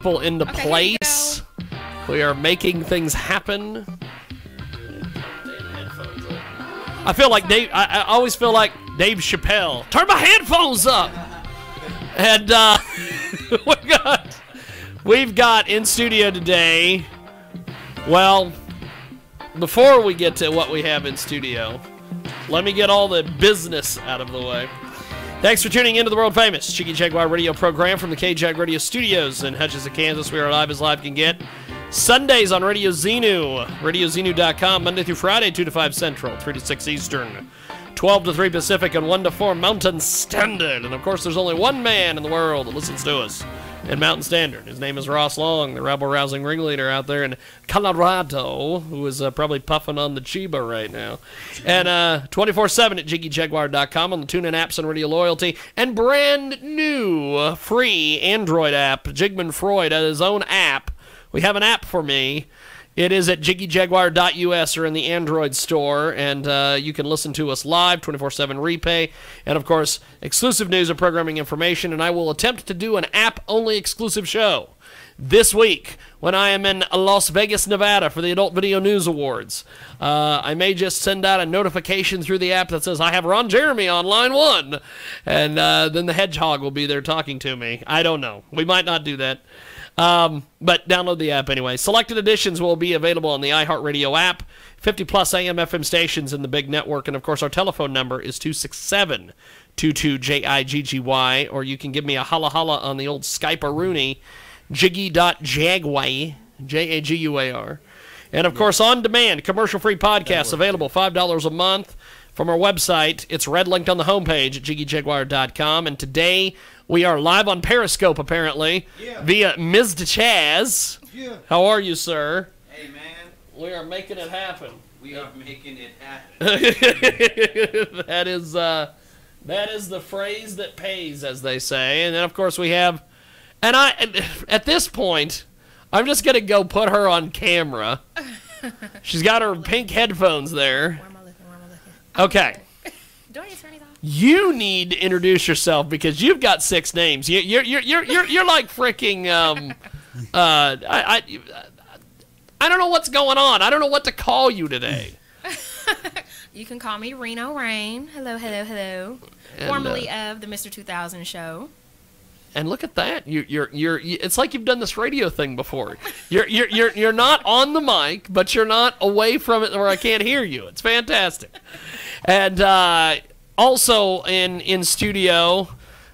people into place. We are making things happen. I feel like Dave. I always feel like Dave Chappelle. Turn my headphones up. And we've got in studio today. Well, before we get to what we have in studio, let me get all the business out of the way. Thanks for tuning into the world famous Jiggy Jaguar radio program from the K-Jag Radio Studios in Hutchinson, Kansas. We are live as live can get. Sundays on Radio Xenu, RadioXenu.com, Monday through Friday, 2 to 5 Central, 3 to 6 Eastern, 12 to 3 Pacific, and 1 to 4 Mountain Standard. And, of course, there's only one man in the world that listens to us in Mountain Standard. His name is Ross Long, the rabble-rousing ringleader out there in Colorado, who is probably puffing on the Chiba right now. And 24/7 at JiggyJaguar.com on the TuneIn apps and Radio Loyalty. And brand new free Android app, Jigman Freud has his own app. We have an app for me. It is at jiggyjaguar.us or in the Android store, and you can listen to us live, 24/7 replay, and, of course, exclusive news and programming information, and I will attempt to do an app-only exclusive show this week when I am in Las Vegas, Nevada for the Adult Video News Awards. I may just send out a notification through the app that says, I have Ron Jeremy on line 1, and then the hedgehog will be there talking to me. I don't know. We might not do that. But download the app anyway. Selected editions will be available on the iHeartRadio app, 50-plus AM FM stations in the big network, and, of course, our telephone number is 267-22-JIGGY, or you can give me a holla-holla on the old Skype-a-rooney, jiggy.jaguar, Jaguar. And, of course, on-demand, commercial-free podcasts available, $5 a month from our website. It's red-linked on the homepage at jiggyjaguar.com, and today we are live on Periscope, apparently, via Mr. Chaz. Yeah. How are you, sir? Hey, man. We are making it happen. We are making it happen. That is the phrase that pays, as they say. And then, of course, we have... And at this point, I'm just going to go put her on camera. She's got her pink headphones there. Where am I looking? Okay. Do I need to turn these off? You need to introduce yourself because you've got 6 names. You're like freaking I don't know what's going on. I don't know what to call you today. You can call me Reno Rain. Hello. And, Formerly of the Mr. 2000 show. And look at that. It's like you've done this radio thing before. You're not on the mic, but you're not away from it where I can't hear you. It's fantastic. And also in studio,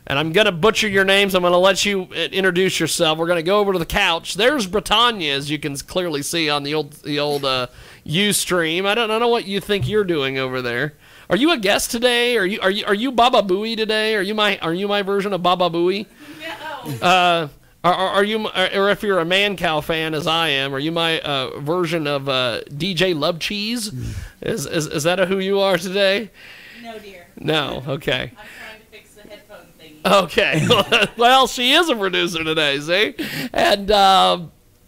and I'm going to butcher your names. I'm going to let you introduce yourself. We're going to go over to the couch. There's Britannia, as you can clearly see on the old Ustream. I don't know what you think you're doing over there. Are you a guest today? Are you Baba Booey today? Are you my version of Baba Booey? No. Are you, or if you're a Man Cow fan as I am, are you my version of DJ Love Cheese? Is that who you are today? No, dear. No, okay. I'm trying to fix the headphone thingy. Okay. Well, she is a producer today, see? And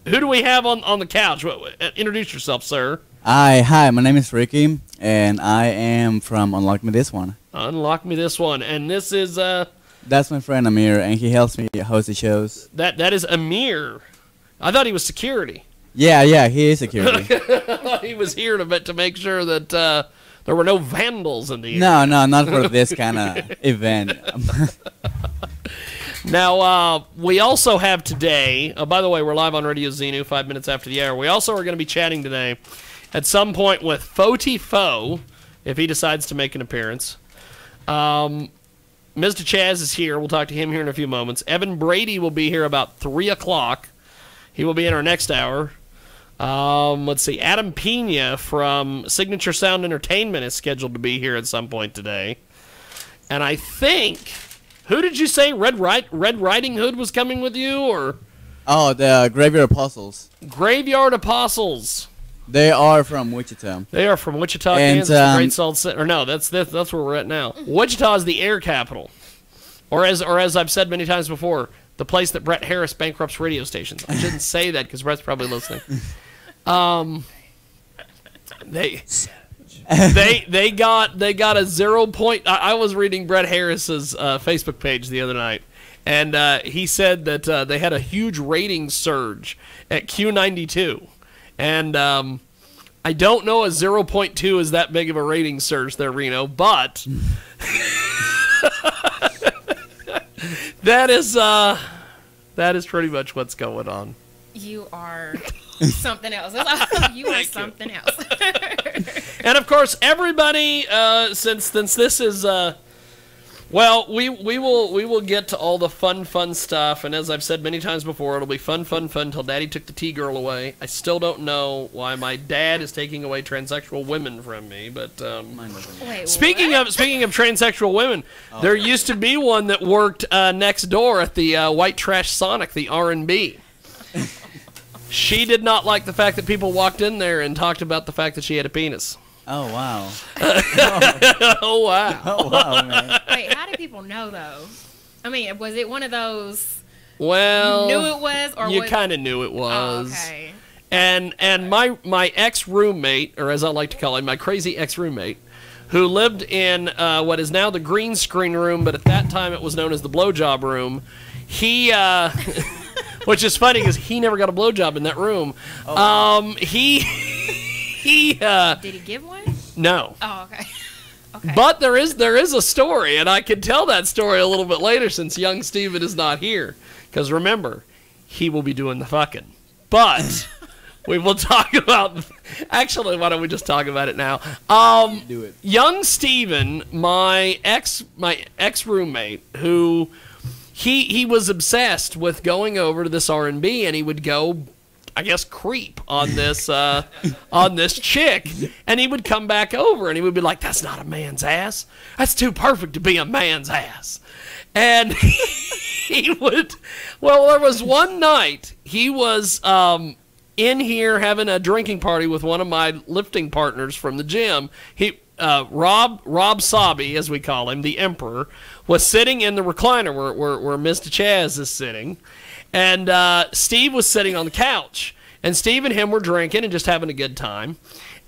who do we have on the couch? Introduce yourself, sir. Hi, my name is Ricky, and I am from Unlock Me This One. Unlock Me This One. And this is... That's my friend Amir, and he helps me host the shows. That is Amir. I thought he was security. Yeah, he is security. He was here to make sure that there were no vandals in the area. No, not for this kind of event. Now, we also have today, by the way, we're live on Radio Xenu 5 minutes after the air. We also are going to be chatting today at some point with Foti Fo, if he decides to make an appearance. Mr. Chaz is here. We'll talk to him here in a few moments. Evan Brady will be here about 3 o'clock. He will be in our next hour. Let's see. Adam Pena from Signature Sound Entertainment is scheduled to be here at some point today. And I think... Who did you say? Red Riding Hood was coming with you, or? Oh, the Graveyard Apostles. Graveyard Apostles. They are from Wichita. They are from Wichita, Kansas, the Great Salt City. Or no, that's where we're at now. Wichita is the air capital, or as I've said many times before, the place that Brett Harris bankrupts radio stations. I shouldn't say that because Brett's probably listening. They got a 0 point. I was reading Brett Harris's Facebook page the other night, And he said that they had a huge ratings surge at Q92. And I don't know a 0.2 is that big of a rating surge there, Reno, but that is pretty much what's going on. You are something else. You are something else. And of course, everybody, since this is well, we will get to all the fun stuff, and as I've said many times before, it'll be fun till Daddy took the T-girl away. I still don't know why my dad is taking away transsexual women from me, but Wait, speaking of transsexual women, there used to be one that worked next door at the White Trash Sonic, the R&B. She did not like the fact that people walked in there and talked about the fact that she had a penis. Oh, wow. Oh, wow. Oh, wow, man. Wait, how did people know, though? I mean, was it one of those Well, you knew it was? Or you kind of knew it was. Oh, okay. And my ex-roommate, or as I like to call him, my crazy ex-roommate, who lived in what is now the green screen room, but at that time it was known as the blowjob room, he... which is funny because he never got a blowjob in that room. Oh. Did he give one? No. Oh, okay. Okay. But there is a story, and I can tell that story a little bit later since young Steven is not here. Because remember, he will be doing the fucking. But we will talk about... Actually, why don't we just talk about it now? Do it. Young Steven, my ex-roommate, who... He was obsessed with going over to this R&B, and he would go, I guess, creep on this chick, and he would come back over, and he would be like, "That's not a man's ass. That's too perfect to be a man's ass." And he would. Well, there was one night he was in here having a drinking party with one of my lifting partners from the gym. Rob Sabi, as we call him, the Emperor, was sitting in the recliner where Mr. Chaz is sitting, and Steve was sitting on the couch, and Steve and him were drinking and just having a good time.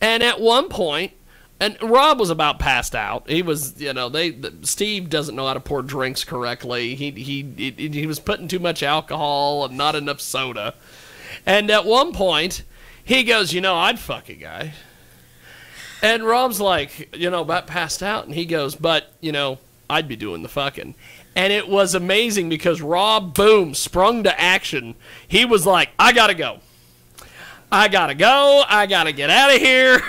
And at one point, and Rob was about passed out. He was, Steve doesn't know how to pour drinks correctly. He was putting too much alcohol and not enough soda. And at one point, he goes, "I'd fuck a guy." And Rob's like, about passed out, and he goes, "But, I'd be doing the fucking." And it was amazing because Rob, boom, sprung to action. He was like, "I gotta go. I gotta get out of here."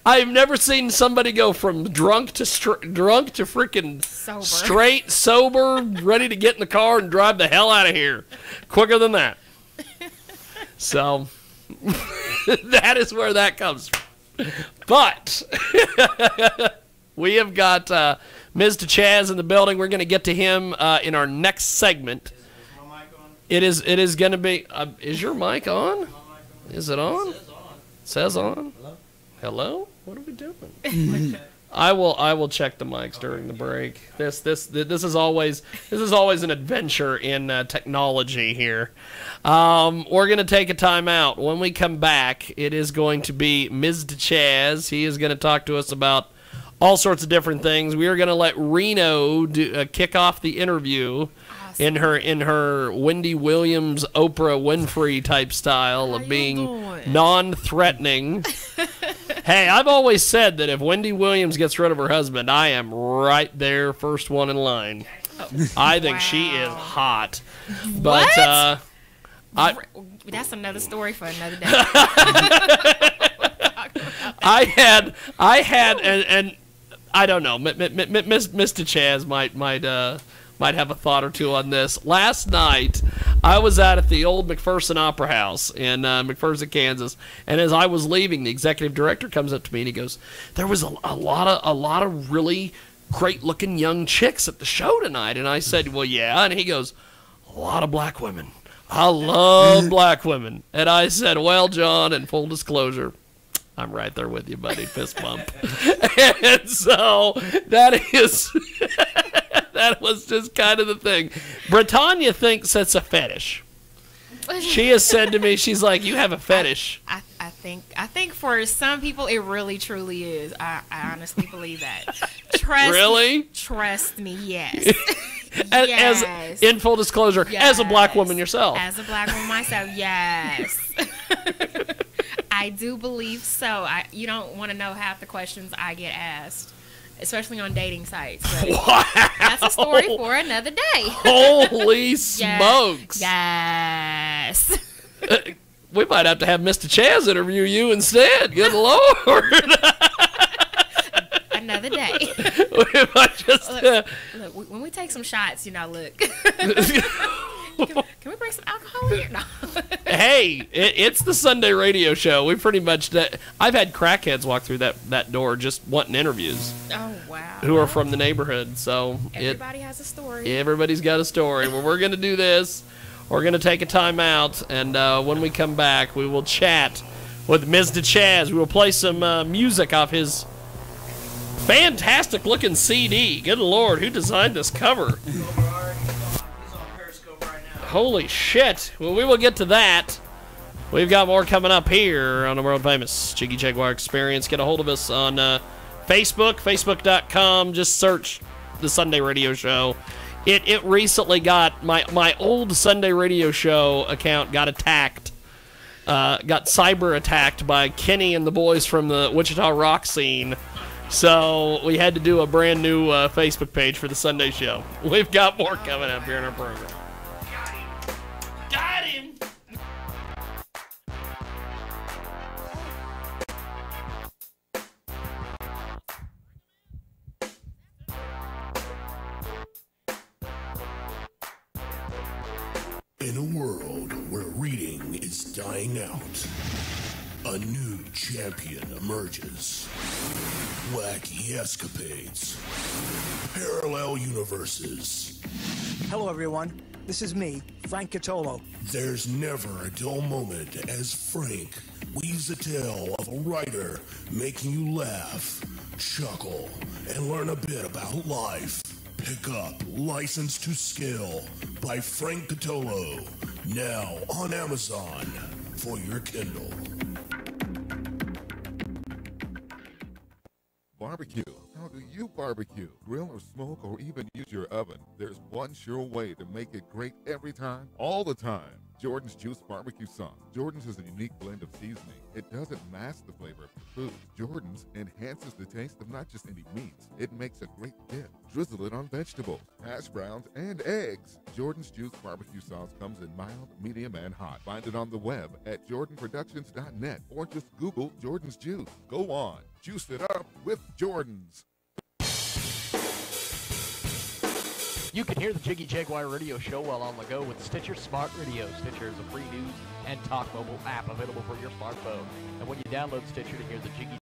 I've never seen somebody go from drunk to freaking straight, sober, ready to get in the car and drive the hell out of here quicker than that. So, that is where that comes from. But we have got Mr. Chaz in the building. We're going to get to him in our next segment. Is my mic on? It is going to be. Is your mic on? Is it on? It Says on. Hello? Hello? What are we doing? I will check the mics during the break. This is always an adventure in technology here. We're gonna take a time out. When we come back, it is going to be Mr. Chaz. He is going to talk to us about all sorts of different things. We are going to let Reno kick off the interview. Awesome. in her Wendy Williams, Oprah Winfrey type style of being non-threatening. Hey, I've always said that if Wendy Williams gets rid of her husband, I am right there, first one in line. I think she is hot. But that's another story for another day. I had, and I don't know. Mr. Chaz might have a thought or two on this. Last night, I was out at the old McPherson Opera House in McPherson, Kansas, and as I was leaving, the executive director comes up to me and he goes, "There was a lot of really great-looking young chicks at the show tonight." And I said, "Well, yeah." And he goes, "A lot of black women. I love black women." And I said, "Well, John, in full disclosure, I'm right there with you, buddy." Fist bump. And so that is that was just kind of the thing. Britannia thinks it's a fetish. She has said to me, she's like, "You have a fetish." I think for some people it really truly is. I honestly believe that. Really? Trust me, yes. As Yes. in full disclosure, as a black Yes. woman yourself. As a black woman myself, yes. I do believe so. You don't want to know half the questions I get asked, especially on dating sites. But Wow. that's a story for another day. Holy smokes. Yes. We might have to have Mr. Chaz interview you instead. Good Lord. Another day. We might just, Look, when we take some shots, look. Can we bring some alcohol here? No. hey, it's the Sunday radio show. We pretty much, I've had crackheads walk through that door just wanting interviews Oh, wow. who are from the neighborhood. So Everybody has a story. everybody's got a story. Well, we're going to do this. We're going to take a time out, and when we come back, we will chat with Mr. Chaz. We will play some music off his fantastic-looking CD. Good Lord, who designed this cover? He's on Periscope right now. Holy shit. Well, we will get to that. We've got more coming up here on the world-famous Jiggy Jaguar Experience. Get a hold of us on Facebook, facebook.com. Just search the Sunday Radio Show. It recently got, my old Sunday Radio Show account got attacked. Got cyber attacked by Kenny and the boys from the Wichita rock scene. So we had to do a brand new Facebook page for the Sunday show. We've got more coming up here in our program. Got him! In a world where reading is dying out, a new champion emerges. Wacky escapades, parallel universes. Hello, everyone. This is me, Frank Catolo. There's never a dull moment as Frank weaves a tale of a writer making you laugh, chuckle, and learn a bit about life. Pick up License to Skill by Frank Catolo, now on Amazon for your Kindle. Barbecue. How do you barbecue? Grill or smoke or even use your oven? There's one sure way to make it great every time, all the time. Jordan's Juice Barbecue Sauce. Jordan's is a unique blend of seasoning. It doesn't mask the flavor of the food. Jordan's enhances the taste of not just any meats. It makes a great dip. Drizzle it on vegetables, hash browns, and eggs. Jordan's Juice Barbecue Sauce comes in mild, medium, and hot. Find it on the web at jordanproductions.net or just Google Jordan's Juice. Go on, juice it up with Jordan's. You can hear the Jiggy Jaguar radio show while on the go with Stitcher Smart Radio. Stitcher is a free news and talk mobile app available for your smartphone. And when you download Stitcher to hear the Jiggy